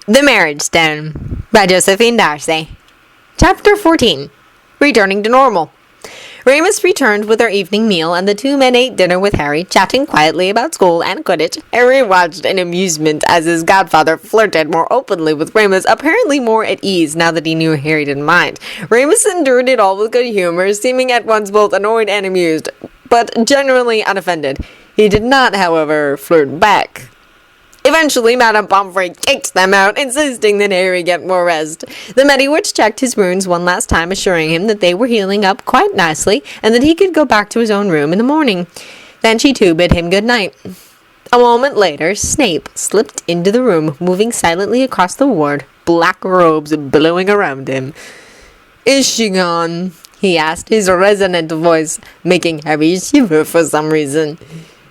The Marriage Stone by Josephine Darcy. Chapter 14. Returning to normal. Remus returned with their evening meal, and the two men ate dinner with Harry, chatting quietly about school and Quidditch. Harry watched in amusement as his godfather flirted more openly with Remus, apparently more at ease now that he knew Harry didn't mind. Remus endured it all with good humor, seeming at once both annoyed and amused, but generally unoffended. He did not, however, flirt back. Eventually, Madame Pomfrey kicked them out, insisting that Harry get more rest. The Mediwitch checked his wounds one last time, assuring him that they were healing up quite nicely, and that he could go back to his own room in the morning. Then she too bid him good night. A moment later, Snape slipped into the room, moving silently across the ward, black robes billowing around him. "Is she gone?" he asked, his resonant voice making Harry shiver for some reason.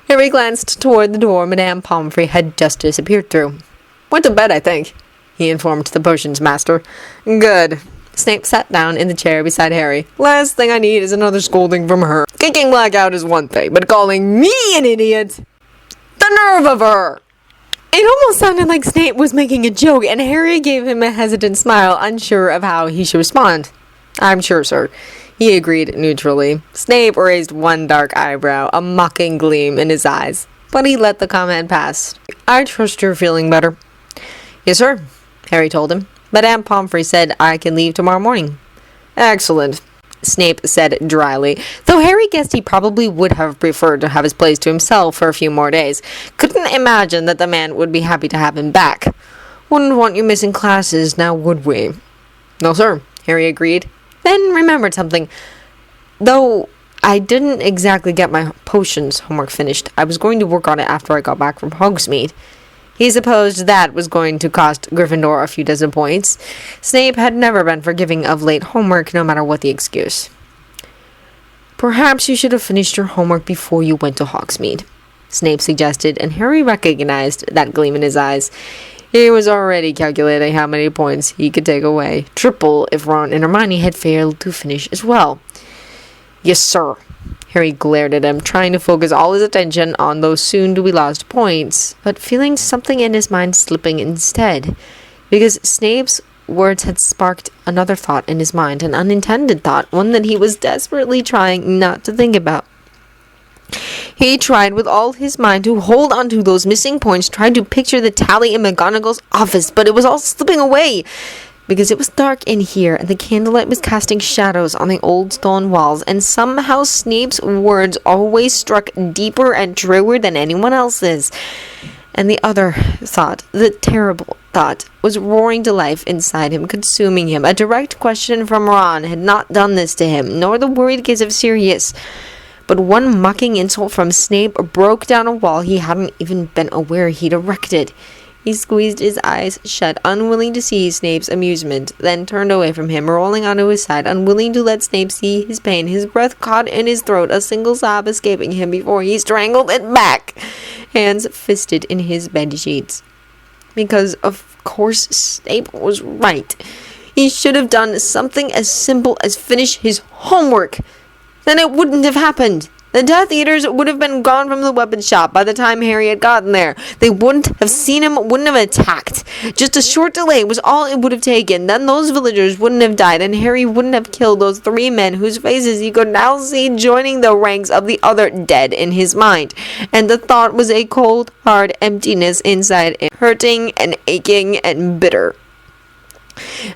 Harry glanced toward the door Madame Pomfrey had just disappeared through. "Went to bed, I think," he informed the potions master. "Good." Snape sat down in the chair beside Harry. "Last thing I need is another scolding from her. Kicking Blackout is one thing, but calling me an idiot! The nerve of her!" It almost sounded like Snape was making a joke, and Harry gave him a hesitant smile, unsure of how he should respond. "I'm sure, sir," he agreed neutrally. Snape raised one dark eyebrow, a mocking gleam in his eyes, but he let the comment pass. "I trust you're feeling better." "Yes, sir," Harry told him. "Madame Pomfrey said I can leave tomorrow morning." "Excellent," Snape said dryly, though Harry guessed he probably would have preferred to have his place to himself for a few more days. Couldn't imagine that the man would be happy to have him back. "Wouldn't want you missing classes, now would we?" "No, sir," Harry agreed. Then remembered something. "Though I didn't exactly get my potions homework finished, I was going to work on it after I got back from Hogsmeade." He supposed that was going to cost Gryffindor a few dozen points. Snape had never been forgiving of late homework, no matter what the excuse. "Perhaps you should have finished your homework before you went to Hogsmeade," Snape suggested, and Harry recognized that gleam in his eyes. He was already calculating how many points he could take away. Triple if Ron and Hermione had failed to finish as well. "Yes, sir." Harry glared at him, trying to focus all his attention on those soon-to-be-lost points, but feeling something in his mind slipping instead, because Snape's words had sparked another thought in his mind, an unintended thought, one that he was desperately trying not to think about. He tried with all his mind to hold on to those missing points, tried to picture the tally in McGonagall's office, but it was all slipping away, because it was dark in here, and the candlelight was casting shadows on the old stone walls, and somehow Snape's words always struck deeper and truer than anyone else's. And the other thought, the terrible thought, was roaring to life inside him, consuming him. A direct question from Ron had not done this to him, nor the worried gaze of Sirius. But one mocking insult from Snape broke down a wall he hadn't even been aware he'd erected. He squeezed his eyes shut, unwilling to see Snape's amusement, then turned away from him, rolling onto his side, unwilling to let Snape see his pain, his breath caught in his throat, a single sob escaping him before he strangled it back, hands fisted in his bed sheets. Because, of course, Snape was right. He should have done something as simple as finish his homework. Then it wouldn't have happened. The Death Eaters would have been gone from the weapon shop by the time Harry had gotten there. They wouldn't have seen him, wouldn't have attacked. Just a short delay was all it would have taken. Then those villagers wouldn't have died, and Harry wouldn't have killed those three men whose faces he could now see joining the ranks of the other dead in his mind. And the thought was a cold, hard emptiness inside him, hurting and aching and bitter.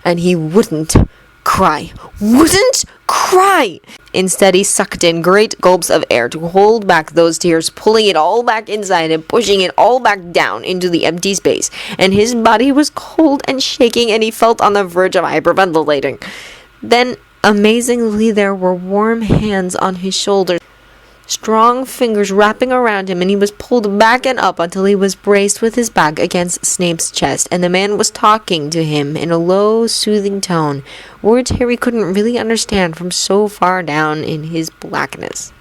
And he wouldn't cry. Wouldn't cry! Instead, he sucked in great gulps of air to hold back those tears, pulling it all back inside him, pushing it all back down into the empty space. And his body was cold and shaking, and he felt on the verge of hyperventilating. Then, amazingly, there were warm hands on his shoulders, strong fingers wrapping around him, and he was pulled back and up until he was braced with his back against Snape's chest, and the man was talking to him in a low, soothing tone, words Harry couldn't really understand from so far down in his blackness.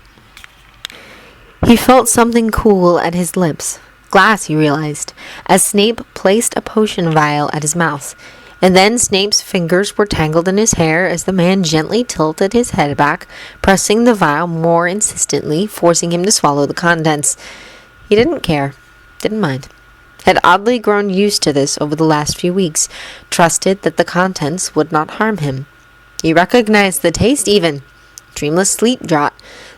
He felt something cool at his lips, glass he realized, as Snape placed a potion vial at his mouth. And then Snape's fingers were tangled in his hair as the man gently tilted his head back, pressing the vial more insistently, forcing him to swallow the contents. He didn't care, didn't mind. had oddly grown used to this over the last few weeks, trusted that the contents would not harm him. He recognized the taste even. Dreamless sleep draught.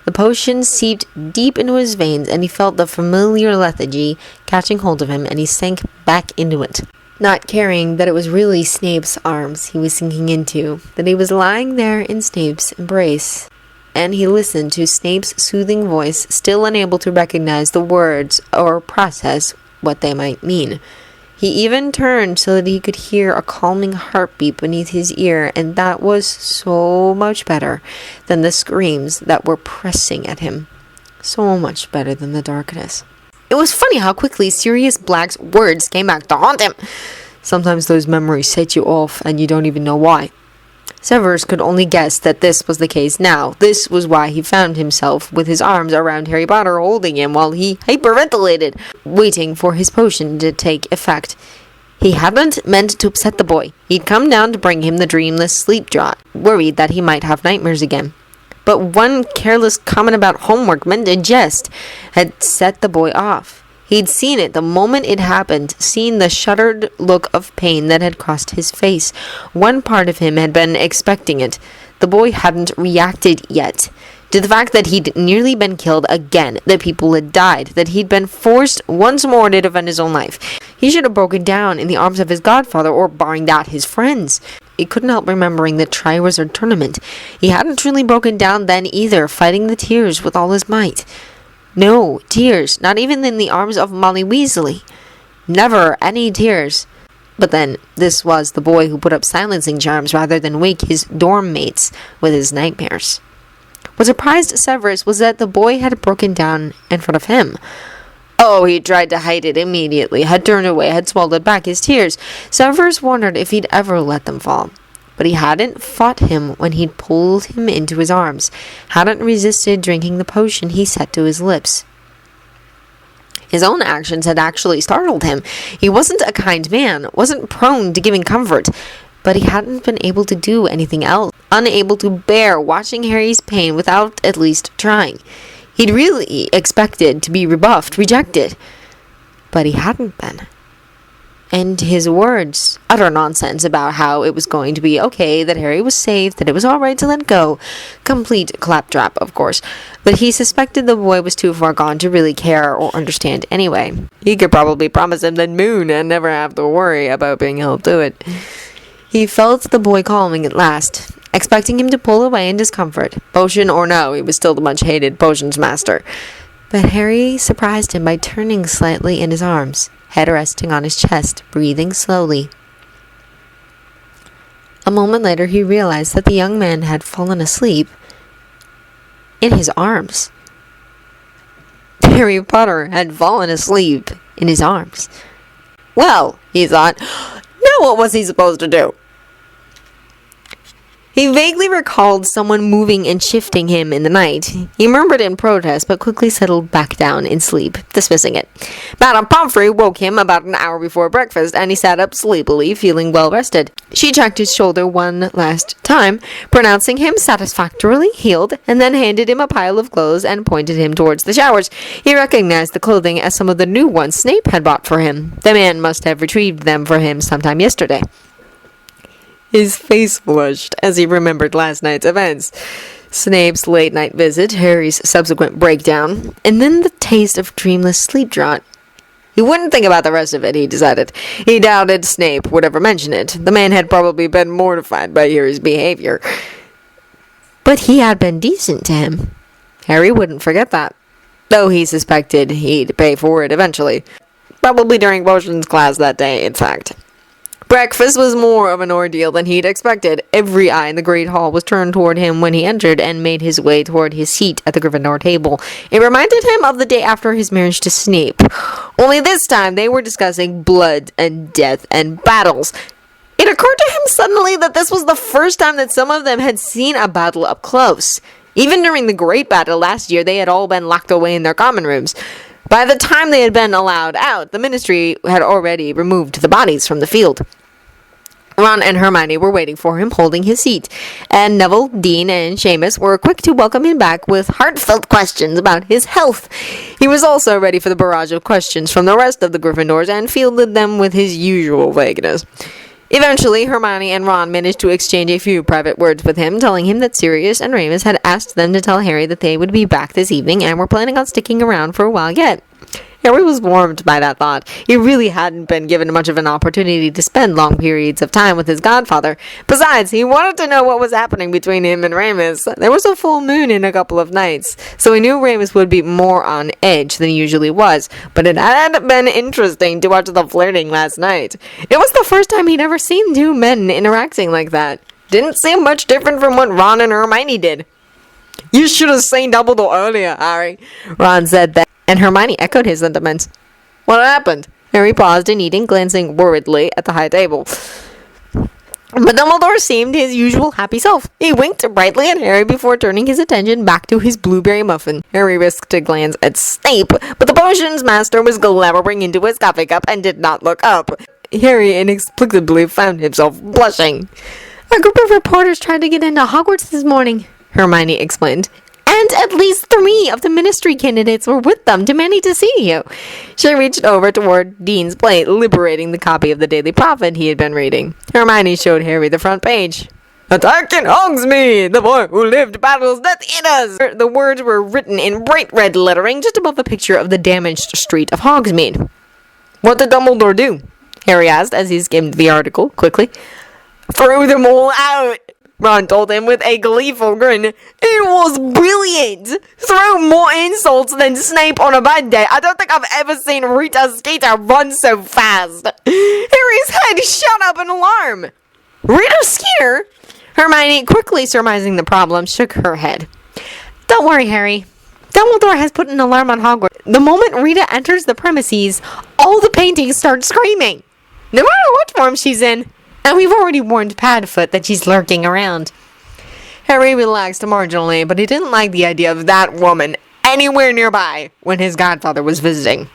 The potion seeped deep into his veins, and he felt the familiar lethargy catching hold of him, and he sank back into it, not caring that it was really Snape's arms he was sinking into, that he was lying there in Snape's embrace. And he listened to Snape's soothing voice, still unable to recognize the words or process what they might mean. He even turned so that he could hear a calming heartbeat beneath his ear, and that was so much better than the screams that were pressing at him. So much better than the darkness. It was funny how quickly Sirius Black's words came back to haunt him. Sometimes those memories set you off, and you don't even know why. Severus could only guess that this was the case now. This was why he found himself with his arms around Harry Potter, holding him while he hyperventilated, waiting for his potion to take effect. He hadn't meant to upset the boy. He'd come down to bring him the dreamless sleep draught, worried that he might have nightmares again. But one careless comment about homework meant a jest had set the boy off. He'd seen it the moment it happened, seen the shuddered look of pain that had crossed his face. One part of him had been expecting it. The boy hadn't reacted yet to the fact that he'd nearly been killed again, that people had died, that he'd been forced once more to defend his own life. He should have broken down in the arms of his godfather, or barring that, his friends. He couldn't help remembering the Triwizard Tournament. He hadn't truly broken down then either, fighting the tears with all his might. No tears, not even in the arms of Molly Weasley. Never any tears. But then, this was the boy who put up silencing charms rather than wake his dorm mates with his nightmares. What surprised Severus was that the boy had broken down in front of him. Oh, he tried to hide it immediately, had turned away, had swallowed back his tears. Severus wondered if he'd ever let them fall. But he hadn't fought him when he'd pulled him into his arms, hadn't resisted drinking the potion he set to his lips. His own actions had actually startled him. He wasn't a kind man, wasn't prone to giving comfort, but he hadn't been able to do anything else, unable to bear watching Harry's pain without at least trying. He'd really expected to be rebuffed, rejected, but he hadn't been. And his words, utter nonsense about how it was going to be okay, that Harry was safe, that it was all right to let go. Complete claptrap, of course. But he suspected the boy was too far gone to really care or understand anyway. He could probably promise him the moon and never have to worry about being held to it. He felt the boy calming at last, expecting him to pull away in discomfort. Potion or no, he was still the much-hated potions master. But Harry surprised him by turning slightly in his arms, head resting on his chest, breathing slowly. A moment later, he realized that the young man had fallen asleep in his arms. Harry Potter had fallen asleep in his arms. Well, he thought, now what was he supposed to do? He vaguely recalled someone moving and shifting him in the night. He murmured in protest, but quickly settled back down in sleep, dismissing it. Madame Pomfrey woke him about an hour before breakfast, and he sat up sleepily, feeling well rested. She checked his shoulder one last time, pronouncing him satisfactorily healed, and then handed him a pile of clothes and pointed him towards the showers. He recognized the clothing as some of the new ones Snape had bought for him. The man must have retrieved them for him sometime yesterday. His face flushed as he remembered last night's events. Snape's late-night visit, Harry's subsequent breakdown, and then the taste of dreamless sleep draught. He wouldn't think about the rest of it, he decided. He doubted Snape would ever mention it. The man had probably been mortified by Harry's behavior. But he had been decent to him. Harry wouldn't forget that, though he suspected he'd pay for it eventually. Probably during potions class that day, in fact. Breakfast was more of an ordeal than he'd expected. Every eye in the Great Hall was turned toward him when he entered and made his way toward his seat at the Gryffindor table. It reminded him of the day after his marriage to Snape. Only this time they were discussing blood and death and battles. It occurred to him suddenly that this was the first time that some of them had seen a battle up close. Even during the Great Battle last year, they had all been locked away in their common rooms. By the time they had been allowed out, the Ministry had already removed the bodies from the field. Ron and Hermione were waiting for him, holding his seat, and Neville, Dean, and Seamus were quick to welcome him back with heartfelt questions about his health. He was also ready for the barrage of questions from the rest of the Gryffindors and fielded them with his usual vagueness. Eventually, Hermione and Ron managed to exchange a few private words with him, telling him that Sirius and Remus had asked them to tell Harry that they would be back this evening and were planning on sticking around for a while yet. Harry was warmed by that thought. He really hadn't been given much of an opportunity to spend long periods of time with his godfather. Besides, he wanted to know what was happening between him and Remus. There was a full moon in a couple of nights, so he knew Remus would be more on edge than he usually was, but it had been interesting to watch the flirting last night. It was the first time he'd ever seen two men interacting like that. Didn't seem much different from what Ron and Hermione did. "You should have seen Dumbledore earlier, Harry," Ron said then, and Hermione echoed his sentiments. "What happened?" Harry paused in eating, glancing worriedly at the high table. But Dumbledore seemed his usual happy self. He winked brightly at Harry before turning his attention back to his blueberry muffin. Harry risked a glance at Snape, but the potions master was glowering into his coffee cup and did not look up. Harry inexplicably found himself blushing. "A group of reporters tried to get into Hogwarts this morning," Hermione explained. "And at least 3 of the ministry candidates were with them, demanding to see you." She reached over toward Dean's plate, liberating the copy of the Daily Prophet he had been reading. Hermione showed Harry the front page. "Attack in Hogsmeade! The boy who lived battles Death Eaters!" The words were written in bright red lettering just above a picture of the damaged street of Hogsmeade. "What did Dumbledore do?" Harry asked as he skimmed the article quickly. "Threw them all out," Ron told him with a gleeful grin. "It was brilliant! Throw more insults than Snape on a bad day. I don't think I've ever seen Rita Skeeter run so fast." Harry's head shot up in alarm. "Rita Skeeter?" Hermione, quickly surmising the problem, shook her head. "Don't worry, Harry. Dumbledore has put an alarm on Hogwarts. The moment Rita enters the premises, all the paintings start screaming, no matter what form she's in. And we've already warned Padfoot that she's lurking around." Harry relaxed marginally, but he didn't like the idea of that woman anywhere nearby when his godfather was visiting.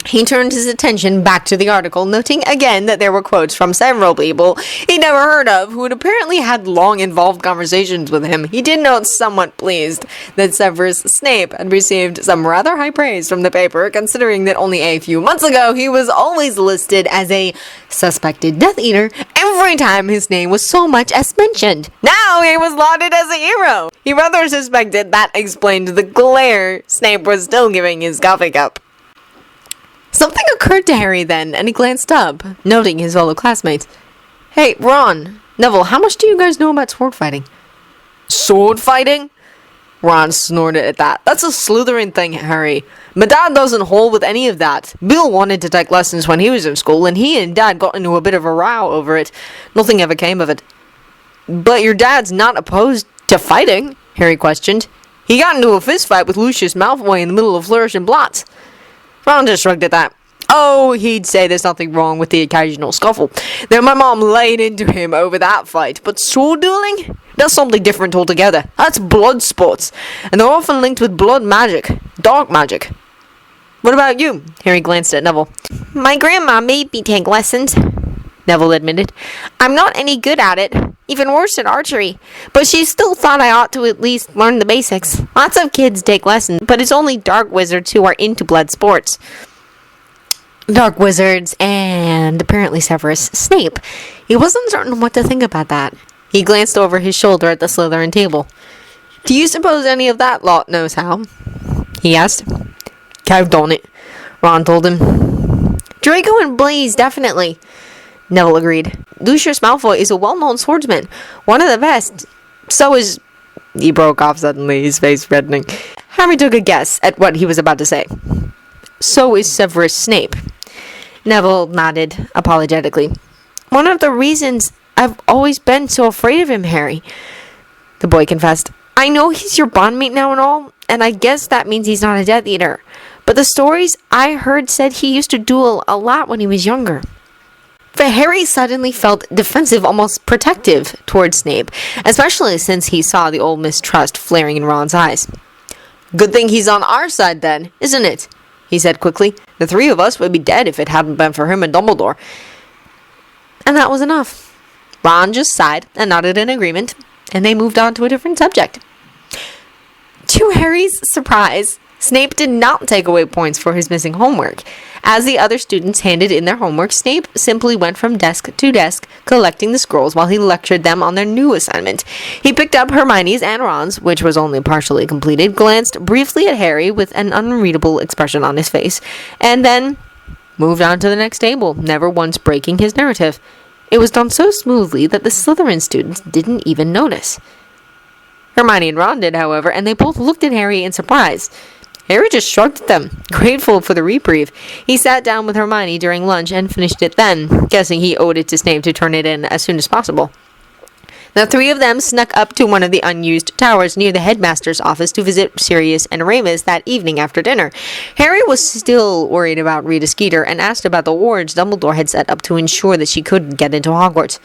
He turned his attention back to the article, noting again that there were quotes from several people he'd never heard of who had apparently had long involved conversations with him. He did note, somewhat pleased, that Severus Snape had received some rather high praise from the paper, considering that only a few months ago he was always listed as a suspected Death Eater every time his name was so much as mentioned. Now he was lauded as a hero. He rather suspected that explained the glare Snape was still giving his coffee cup. Something occurred to Harry then, and he glanced up, noting his fellow classmates. "Hey, Ron, Neville, how much do you guys know about sword fighting?" "Sword fighting?" Ron snorted at that. "That's a Slytherin thing, Harry. My dad doesn't hold with any of that. Bill wanted to take lessons when he was in school, and he and Dad got into a bit of a row over it. Nothing ever came of it." "But your dad's not opposed to fighting?" Harry questioned. "He got into a fist fight with Lucius Malfoy in the middle of Flourish and Blotts." Ron just shrugged at that. "Oh, he'd say there's nothing wrong with the occasional scuffle. Then my mom laid into him over that fight. But sword dueling? That's something different altogether. That's blood sports. And they're often linked with blood magic. Dark magic." "What about you?" Harry glanced at Neville. "My grandma made me take lessons," Neville admitted. "I'm not any good at it. Even worse at archery. But she still thought I ought to at least learn the basics. Lots of kids take lessons, but it's only dark wizards who are into blood sports." Dark wizards and apparently Severus Snape. He wasn't certain what to think about that. He glanced over his shoulder at the Slytherin table. "Do you suppose any of that lot knows how?" he asked. "Count on it," Ron told him. "Draco and Blaze, definitely," Neville agreed. "Lucius Malfoy is a well-known swordsman. One of the best. So is..." He broke off suddenly, his face reddening. Harry took a guess at what he was about to say. "So is Severus Snape." Neville nodded apologetically. "One of the reasons I've always been so afraid of him, Harry," the boy confessed. "I know he's your bondmate now and all, and I guess that means he's not a Death Eater. But the stories I heard said he used to duel a lot when he was younger." But Harry suddenly felt defensive, almost protective, towards Snape, especially since he saw the old mistrust flaring in Ron's eyes. "Good thing he's on our side then, isn't it?" he said quickly. "The 3 of us would be dead if it hadn't been for him and Dumbledore." And that was enough. Ron just sighed and nodded in agreement, and they moved on to a different subject. To Harry's surprise, Snape did not take away points for his missing homework. As the other students handed in their homework, Snape simply went from desk to desk, collecting the scrolls while he lectured them on their new assignment. He picked up Hermione's and Ron's, which was only partially completed, glanced briefly at Harry with an unreadable expression on his face, and then moved on to the next table, never once breaking his narrative. It was done so smoothly that the Slytherin students didn't even notice. Hermione and Ron did, however, and they both looked at Harry in surprise. Harry just shrugged at them, grateful for the reprieve. He sat down with Hermione during lunch and finished it then, guessing he owed it to Snape to turn it in as soon as possible. The three of them snuck up to one of the unused towers near the headmaster's office to visit Sirius and Remus that evening after dinner. Harry was still worried about Rita Skeeter and asked about the wards Dumbledore had set up to ensure that she couldn't get into Hogwarts.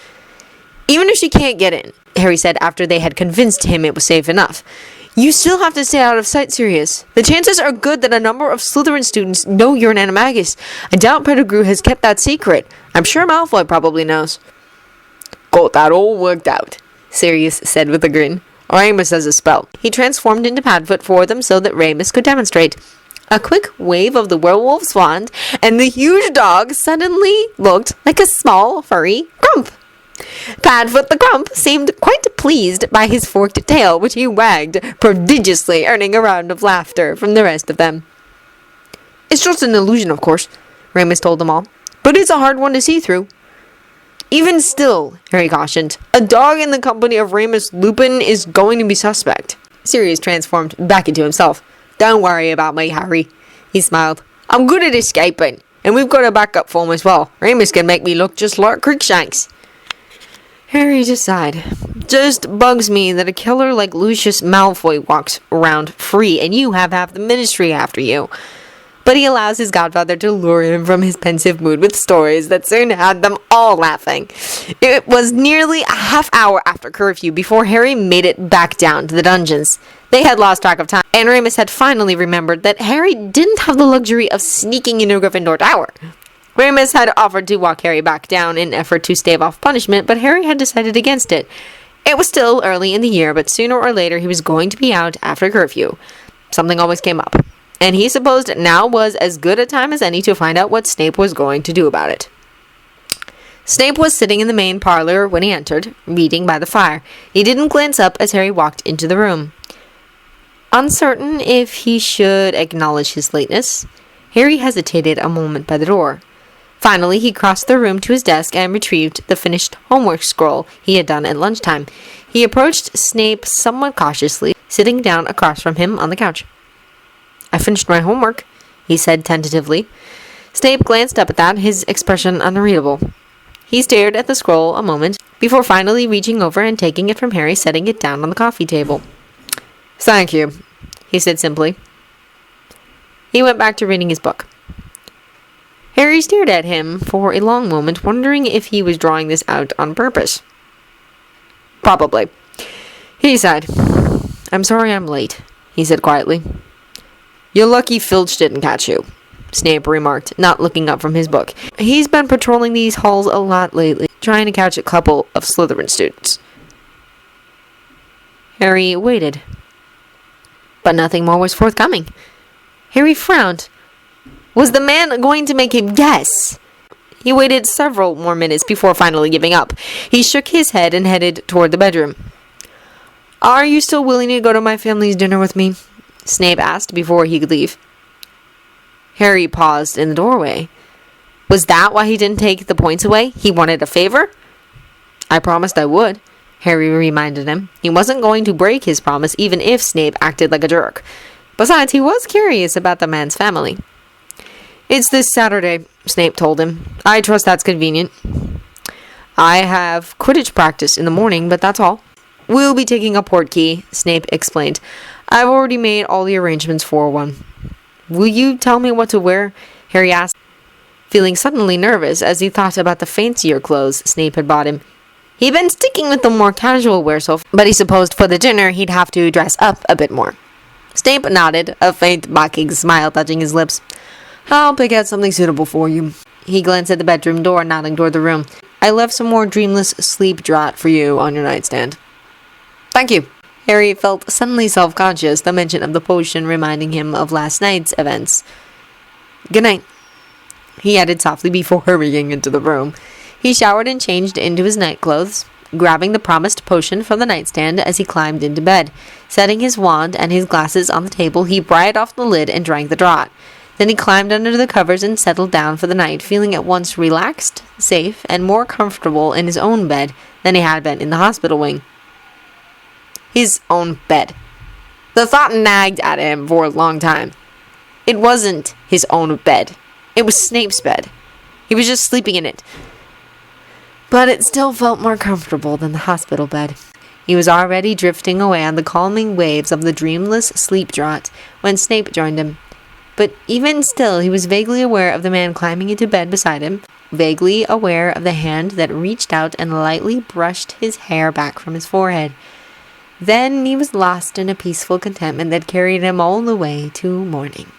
"Even if she can't get in," Harry said after they had convinced him it was safe enough, "you still have to stay out of sight, Sirius. The chances are good that a number of Slytherin students know you're an animagus. I doubt Pettigrew has kept that secret. I'm sure Malfoy probably knows." "Got that all worked out," Sirius said with a grin. "Remus has a spell." He transformed into Padfoot for them so that Remus could demonstrate. A quick wave of the werewolf's wand, and the huge dog suddenly looked like a small, furry grump. Padfoot the Grump seemed quite pleased by his forked tail, which he wagged prodigiously, earning a round of laughter from the rest of them. "It's just an illusion, of course," Remus told them all, "but it's a hard one to see through." "Even still," Harry cautioned, "a dog in the company of Remus Lupin is going to be suspect." Sirius transformed back into himself. "Don't worry about me, Harry," he smiled. "I'm good at escaping, and we've got a backup form as well. Remus can make me look just like Crookshanks." Harry just sighed. "Just bugs me that a killer like Lucius Malfoy walks around free and you have half the ministry after you." But he allows his godfather to lure him from his pensive mood with stories that soon had them all laughing. It was nearly a half hour after curfew before Harry made it back down to the dungeons. They had lost track of time, and Remus had finally remembered that Harry didn't have the luxury of sneaking into Gryffindor Tower. Remus had offered to walk Harry back down in an effort to stave off punishment, but Harry had decided against it. It was still early in the year, but sooner or later he was going to be out after curfew. Something always came up, and he supposed now was as good a time as any to find out what Snape was going to do about it. Snape was sitting in the main parlor when he entered, reading by the fire. He didn't glance up as Harry walked into the room. Uncertain if he should acknowledge his lateness, Harry hesitated a moment by the door. Finally, he crossed the room to his desk and retrieved the finished homework scroll he had done at lunchtime. He approached Snape somewhat cautiously, sitting down across from him on the couch. "I finished my homework," he said tentatively. Snape glanced up at that, his expression unreadable. He stared at the scroll a moment, before finally reaching over and taking it from Harry, setting it down on the coffee table. "Thank you," he said simply. He went back to reading his book. Harry stared at him for a long moment, wondering if he was drawing this out on purpose. "Probably." He sighed. "I'm sorry I'm late," he said quietly. "You're lucky Filch didn't catch you," Snape remarked, not looking up from his book. "He's been patrolling these halls a lot lately, trying to catch a couple of Slytherin students." Harry waited, but nothing more was forthcoming. Harry frowned. Was the man going to make him guess? He waited several more minutes before finally giving up. He shook his head and headed toward the bedroom. "Are you still willing to go to my family's dinner with me?" Snape asked before he could leave. Harry paused in the doorway. Was that why he didn't take the points away? He wanted a favor? "I promised I would," Harry reminded him. He wasn't going to break his promise even if Snape acted like a jerk. Besides, he was curious about the man's family. "It's this Saturday," Snape told him. "I trust that's convenient." "I have Quidditch practice in the morning, but that's all." "We'll be taking a portkey," Snape explained. "I've already made all the arrangements for one." "Will you tell me what to wear?" Harry asked, feeling suddenly nervous as he thought about the fancier clothes Snape had bought him. He'd been sticking with the more casual wear so far, but he supposed for the dinner he'd have to dress up a bit more. Snape nodded, a faint mocking smile touching his lips. "I'll pick out something suitable for you." He glanced at the bedroom door, nodding toward the room. I left some more dreamless sleep draught for you on your nightstand. Thank you. Harry felt suddenly self-conscious, the mention of the potion reminding him of last night's events. Good night, he added softly before hurrying into the room. He showered and changed into his nightclothes, grabbing the promised potion from the nightstand as he climbed into bed. Setting his wand and his glasses on the table, he pried off the lid and drank the draught. Then he climbed under the covers and settled down for the night, feeling at once relaxed, safe, and more comfortable in his own bed than he had been in the hospital wing. His own bed. The thought nagged at him for a long time. It wasn't his own bed. It was Snape's bed. He was just sleeping in it. But it still felt more comfortable than the hospital bed. He was already drifting away on the calming waves of the dreamless sleep draught when Snape joined him. But even still, he was vaguely aware of the man climbing into bed beside him, vaguely aware of the hand that reached out and lightly brushed his hair back from his forehead. Then he was lost in a peaceful contentment that carried him all the way to morning.